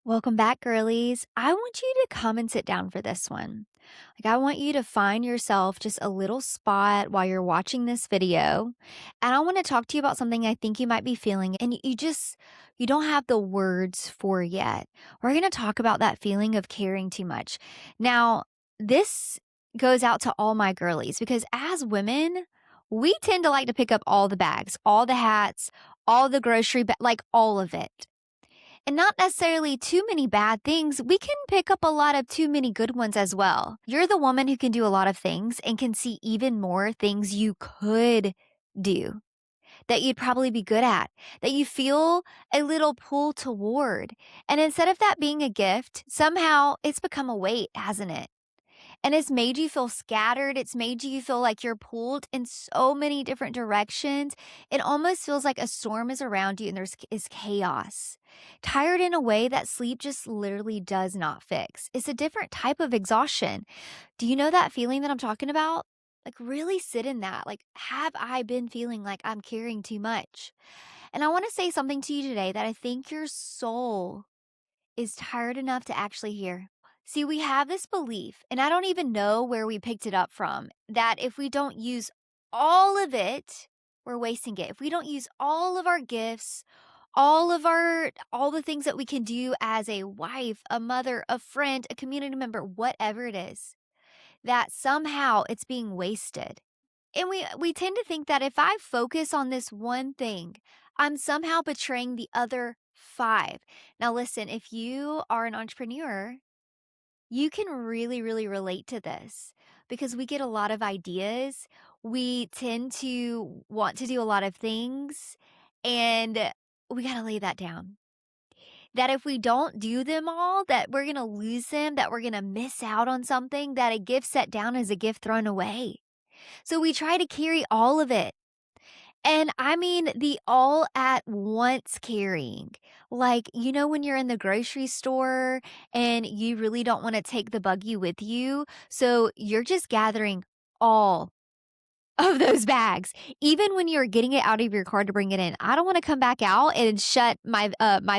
Welcome back, girlies. I want you to come and sit down for this one. I want you to find yourself just a little spot while you're watching this video. And I want to talk to you about something I think you might be feeling and you don't have the words for yet. We're going to talk about that feeling of caring too much. Now, this goes out to all my girlies because as women, we tend to like to pick up all the bags, all the hats, all the like all of it and not necessarily too many bad things, we can pick up a lot of too many good ones as well. You're the woman who can do a lot of things and can see even more things you could do that you'd probably be good at, that you feel a little pull toward. And instead of that being a gift, somehow it's become a weight, hasn't it? And it's made you feel scattered. It's made you feel like you're pulled in so many different directions. It almost feels like a storm is around you and there's is chaos. Tired in a way that sleep just literally does not fix. It's a different type of exhaustion. Do you know that feeling that I'm talking about? Like, really sit in that. Like, have I been feeling like I'm carrying too much? And I want to say something to you today that I think your soul is tired enough to actually hear. See, we have this belief, and I don't even know where we picked it up from, that if we don't use all of it, we're wasting it. If we don't use all of our gifts, all the things that we can do as a wife, a mother, a friend, a community member, whatever it is, that somehow it's being wasted. And we tend to think that if I focus on this one thing, I'm somehow betraying the other 5. Now listen, if you are an entrepreneur, you can really, really relate to this because we get a lot of ideas. We tend to want to do a lot of things, and we got to lay that down. That if we don't do them all, that we're going to lose them, that we're going to miss out on something, that a gift set down is a gift thrown away. So we try to carry all of it. And I mean the all at once carrying. Like, when you're in the grocery store and you really don't want to take the buggy with you. So you're just gathering all of those bags, even when you're getting it out of your car to bring it in. I don't want to come back out and shut my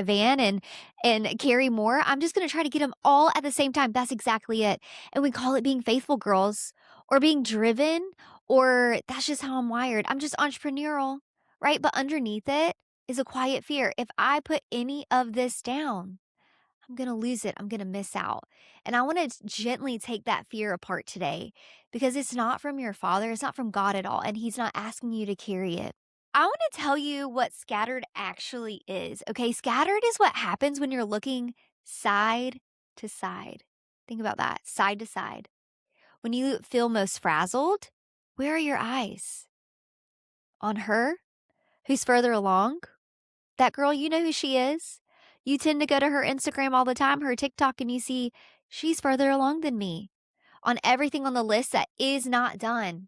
van and carry more. I'm just going to try to get them all at the same time. That's exactly it. And we call it being faithful, girls, or being driven, or that's just how I'm wired. I'm just entrepreneurial, right? But underneath it is a quiet fear. If I put any of this down, I'm going to lose it. I'm going to miss out. And I want to gently take that fear apart today because it's not from your father. It's not from God at all. And he's not asking you to carry it. I want to tell you what scattered actually is. Okay. Scattered is what happens when you're looking side to side. Think about that, side to side. When you feel most frazzled, where are your eyes? On her who's further along? That girl, you know who she is. You tend to go to her Instagram all the time, her TikTok, and you see she's further along than me on everything on the list that is not done.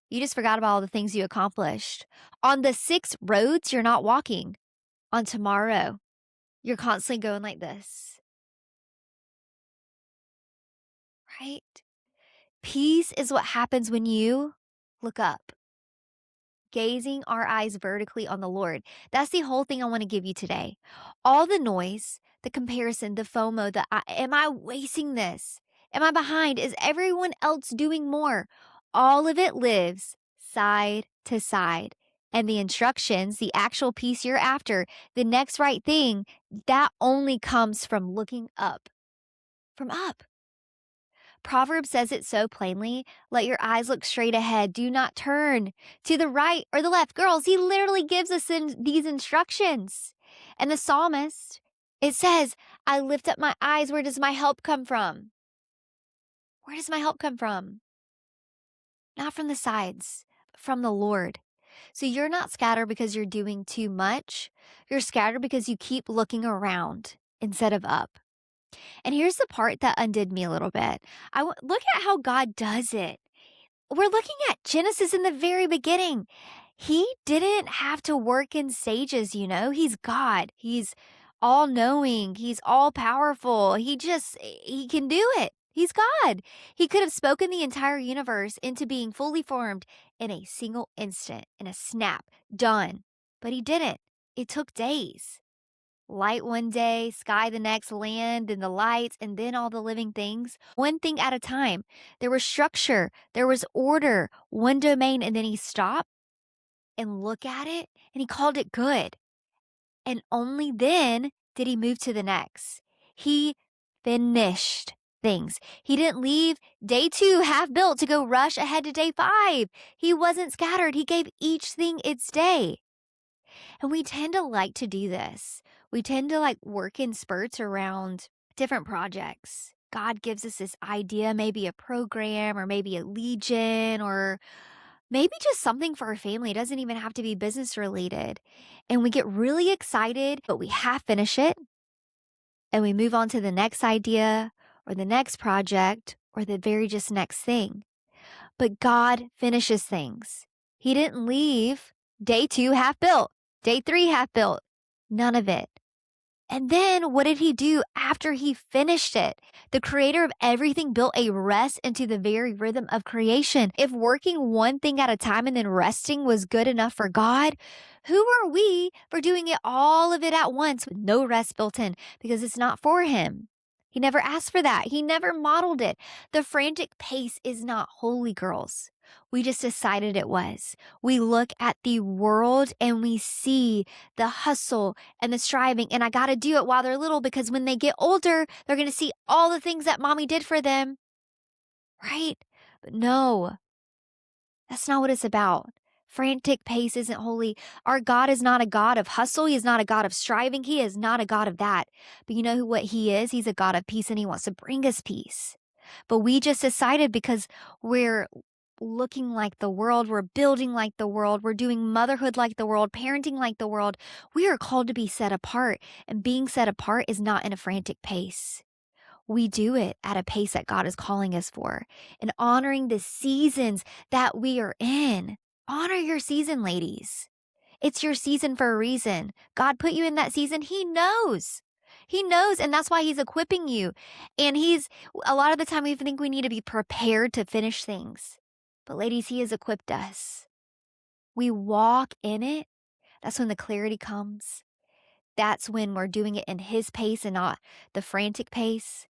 You just forgot about all the things you accomplished. On the 6 roads you're not walking. On tomorrow, you're constantly going like this, right? Peace is what happens when you look up. Gazing our eyes vertically on the Lord. That's the whole thing I want to give you today. All the noise, the comparison, the FOMO, am I wasting this? Am I behind? Is everyone else doing more? All of it lives side to side. And the instructions, the actual piece you're after, the next right thing, that only comes from looking up. From up. Proverbs says it so plainly. Let your eyes look straight ahead. Do not turn to the right or the left. Girls, he literally gives us these instructions. And the psalmist, it says, I lift up my eyes. Where does my help come from? Where does my help come from? Not from the sides, but from the Lord. So you're not scattered because you're doing too much. You're scattered because you keep looking around instead of up. And here's the part that undid me a little bit. Look at how God does it. We're looking at Genesis in the very beginning. He didn't have to work in stages, He's God. He's all knowing. He's all powerful. He can do it. He's God. He could have spoken the entire universe into being fully formed in a single instant, in a snap, done. But he didn't. It took days. Light one day, sky the next, land and the lights, and then all the living things, one thing at a time. There was structure, there was order, one domain, and then he stopped and looked at it and he called it good. And only then did he move to the next. He finished things. He didn't leave day 2 half built to go rush ahead to day 5. He wasn't scattered. He gave each thing its day. And we tend to like to do this. We tend to like work in spurts around different projects. God gives us this idea, maybe a program or maybe a legion or maybe just something for our family. It doesn't even have to be business related. And we get really excited, but we half finish it and we move on to the next idea or the next project or the very just next thing. But God finishes things. He didn't leave day 2 half built, day 3 half built, none of it. And then what did he do after he finished it? The creator of everything built a rest into the very rhythm of creation. If working one thing at a time and then resting was good enough for God, who are we for doing it all of it at once with no rest built in? Because it's not for him. He never asked for that. He never modeled it. The frantic pace is not holy, girls. We just decided it was. We look at the world and we see the hustle and the striving. And I got to do it while they're little because when they get older, they're going to see all the things that mommy did for them. Right? But no, that's not what it's about. Frantic pace isn't holy. Our God is not a God of hustle. He is not a God of striving. He is not a God of that. But you know what he is? He's a God of peace and he wants to bring us peace. But we just decided because we're looking like the world, we're building like the world, we're doing motherhood like the world, parenting like the world. We are called to be set apart, and being set apart is not in a frantic pace. We do it at a pace that God is calling us for and honoring the seasons that we are in. Honor your season, ladies. It's your season for a reason. God put you in that season. He knows. He knows, and that's why he's equipping you. And a lot of the time we think we need to be prepared to finish things. But ladies, he has equipped us. We walk in it. That's when the clarity comes. That's when we're doing it in his pace and not the frantic pace.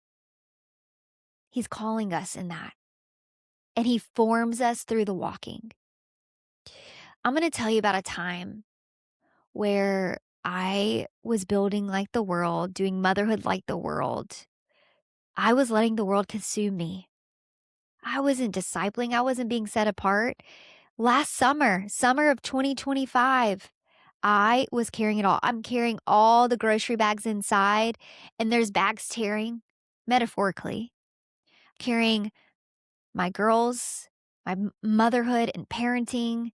He's calling us in that. And he forms us through the walking. I'm going to tell you about a time where I was building like the world, doing motherhood like the world. I was letting the world consume me. I wasn't discipling. I wasn't being set apart. Last summer of 2025, I was carrying it all. I'm carrying all the grocery bags inside, and there's bags tearing, metaphorically, carrying my girls, my motherhood and parenting.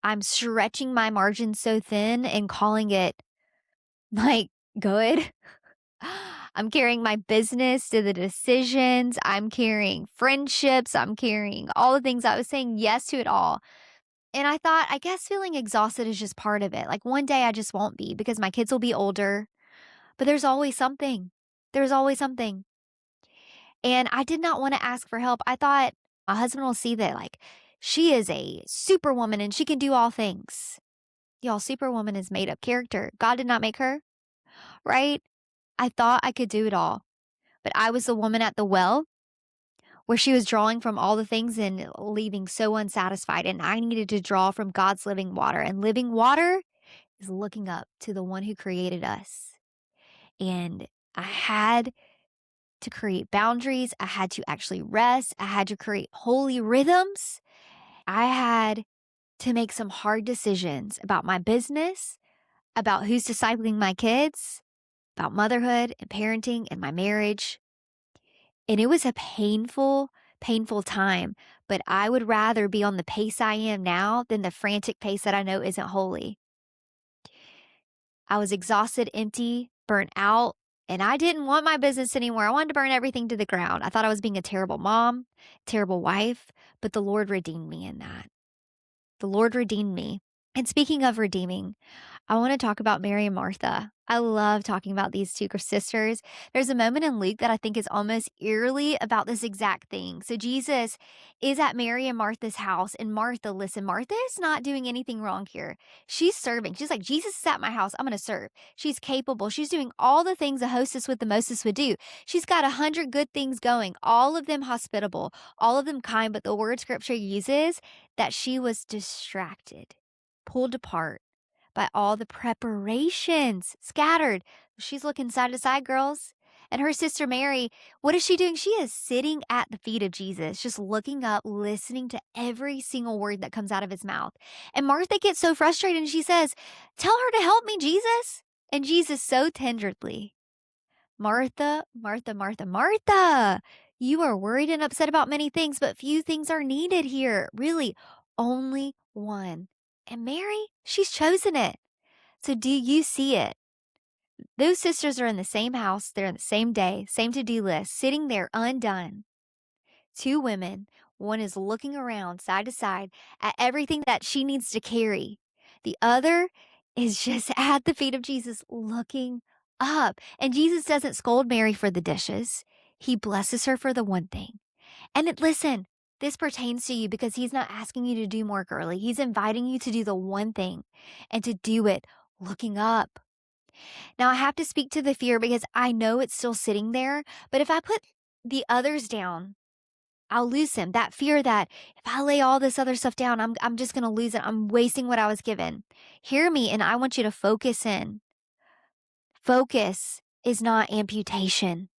I'm stretching my margins so thin and calling it like good. I'm carrying my business to the decisions. I'm carrying friendships. I'm carrying all the things. I was saying yes to it all. And I thought, I guess feeling exhausted is just part of it. Like one day I just won't be because my kids will be older, but there's always something. There's always something. And I did not want to ask for help. I thought my husband will see that like she is a superwoman and she can do all things. Y'all, superwoman is made up character. God did not make her, right? I thought I could do it all, but I was the woman at the well where she was drawing from all the things and leaving so unsatisfied. And I needed to draw from God's living water. And living water is looking up to the one who created us. And I had to create boundaries. I had to actually rest. I had to create holy rhythms. I had to make some hard decisions about my business, about who's discipling my kids, about motherhood and parenting and my marriage. And it was a painful, painful time, but I would rather be on the pace I am now than the frantic pace that I know isn't holy. I was exhausted, empty, burnt out, and I didn't want my business anymore. I wanted to burn everything to the ground. I thought I was being a terrible mom, terrible wife, but the Lord redeemed me in that. The Lord redeemed me. And speaking of redeeming, I want to talk about Mary and Martha. I love talking about these two sisters. There's a moment in Luke that I think is almost eerily about this exact thing. So Jesus is at Mary and Martha's house, and Martha, listen, Martha is not doing anything wrong here. She's serving. She's like, Jesus is at my house. I'm going to serve. She's capable. She's doing all the things a hostess with the mostest would do. She's got 100 good things going, all of them hospitable, all of them kind. But the word scripture uses that she was distracted, pulled apart by all the preparations scattered. She's looking side to side, girls. And her sister Mary, what is she doing? She is sitting at the feet of Jesus, just looking up, listening to every single word that comes out of his mouth. And Martha gets so frustrated and she says, "Tell her to help me, Jesus." And Jesus so tenderly, "Martha, Martha, Martha, Martha, you are worried and upset about many things, but few things are needed here. Really, only one. And Mary, she's chosen it." So do you see it? Those sisters are in the same house. They're in the same day, same to-do list, sitting there undone. Two women. One is looking around side to side at everything that she needs to carry. The other is just at the feet of Jesus looking up. And Jesus doesn't scold Mary for the dishes. He blesses her for the one thing. And listen, this pertains to you because he's not asking you to do more, girly. He's inviting you to do the one thing and to do it looking up. Now, I have to speak to the fear because I know it's still sitting there. But if I put the others down, I'll lose him. That fear that if I lay all this other stuff down, I'm just going to lose it. I'm wasting what I was given. Hear me, and I want you to focus in. Focus is not amputation.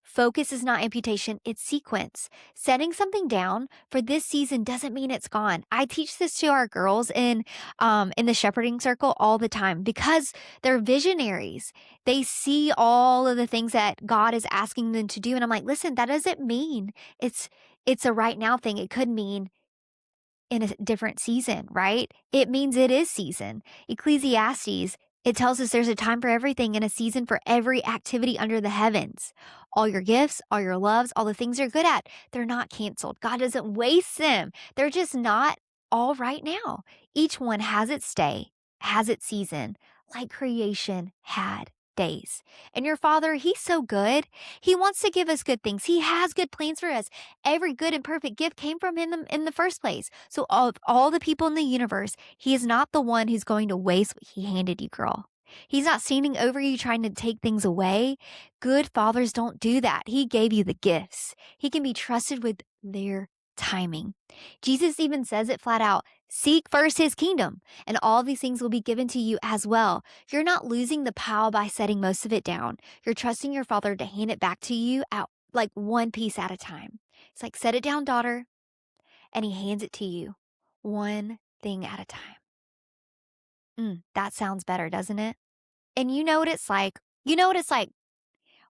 Focus is not amputation, it's sequence. Setting something down for this season doesn't mean it's gone. I teach this to our girls in the shepherding circle all the time because they're visionaries. They see all of the things that God is asking them to do. And I'm like, listen, that doesn't mean it's a right now thing. It could mean in a different season, right? It means it is season. Ecclesiastes, it tells us there's a time for everything and a season for every activity under the heavens. All your gifts, all your loves, all the things you're good at, they're not canceled. God doesn't waste them. They're just not all right now. Each one has its day, has its season, like creation had days. And your Father, He's so good. He wants to give us good things. He has good plans for us. Every good and perfect gift came from Him in the first place. So of all the people in the universe, He is not the one who's going to waste what He handed you, girl. He's not standing over you trying to take things away. Good fathers don't do that. He gave you the gifts. He can be trusted with their timing. Jesus even says it flat out, seek first His kingdom, and all these things will be given to you as well. You're not losing the pile by setting most of it down. You're trusting your Father to hand it back to you out like one piece at a time. It's like, set it down, daughter, and He hands it to you one thing at a time. That sounds better, doesn't it? And you know what it's like. You know what it's like.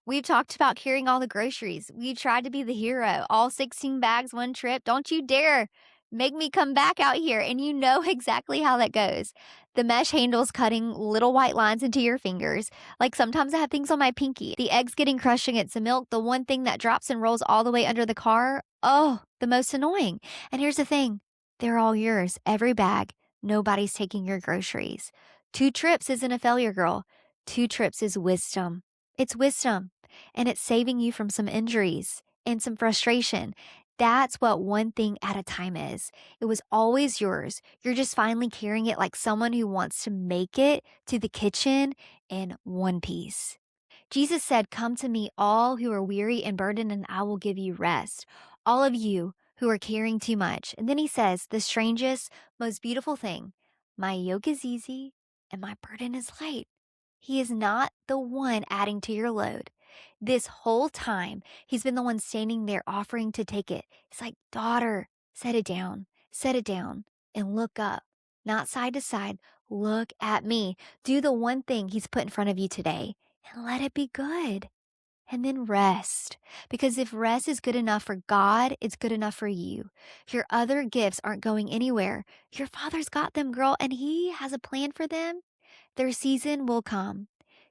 We've talked about carrying all the groceries. We tried to be the hero. All 16 bags, one trip. Don't you dare make me come back out here. And you know exactly how that goes. The mesh handles cutting little white lines into your fingers. Like sometimes I have things on my pinky. The eggs getting crushed against the milk. The one thing that drops and rolls all the way under the car. Oh, the most annoying. And here's the thing. They're all yours. Every bag. Nobody's taking your groceries. 2 trips isn't a failure, girl. 2 trips is wisdom. It's wisdom, and it's saving you from some injuries and some frustration. That's what one thing at a time is. It was always yours. You're just finally carrying it like someone who wants to make it to the kitchen in one piece. Jesus said, "Come to me, all who are weary and burdened, and I will give you rest." All of you who are carrying too much. And then He says, the strangest, most beautiful thing, my yoke is easy and my burden is light. He is not the one adding to your load. This whole time, He's been the one standing there offering to take it. It's like, daughter, set it down, and look up, not side to side. Look at me. Do the one thing He's put in front of you today and let it be good. And then rest. Because if rest is good enough for God, it's good enough for you. Your other gifts aren't going anywhere. Your Father's got them, girl, and He has a plan for them. Their season will come.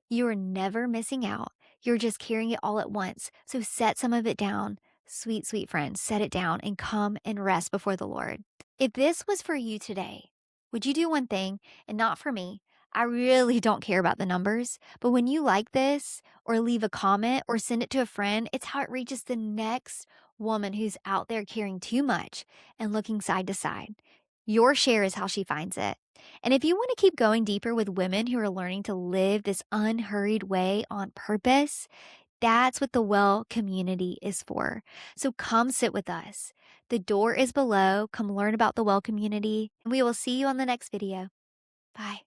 You are never missing out. You're just carrying it all at once. So set some of it down. Sweet, sweet friends, set it down and come and rest before the Lord. If this was for you today, would you do one thing and not for me? I really don't care about the numbers, but when you like this or leave a comment or send it to a friend, it's how it reaches the next woman who's out there caring too much and looking side to side. Your share is how she finds it. And if you want to keep going deeper with women who are learning to live this unhurried way on purpose, that's what the Well community is for. So come sit with us. The door is below. Come learn about the Well community, and we will see you on the next video. Bye.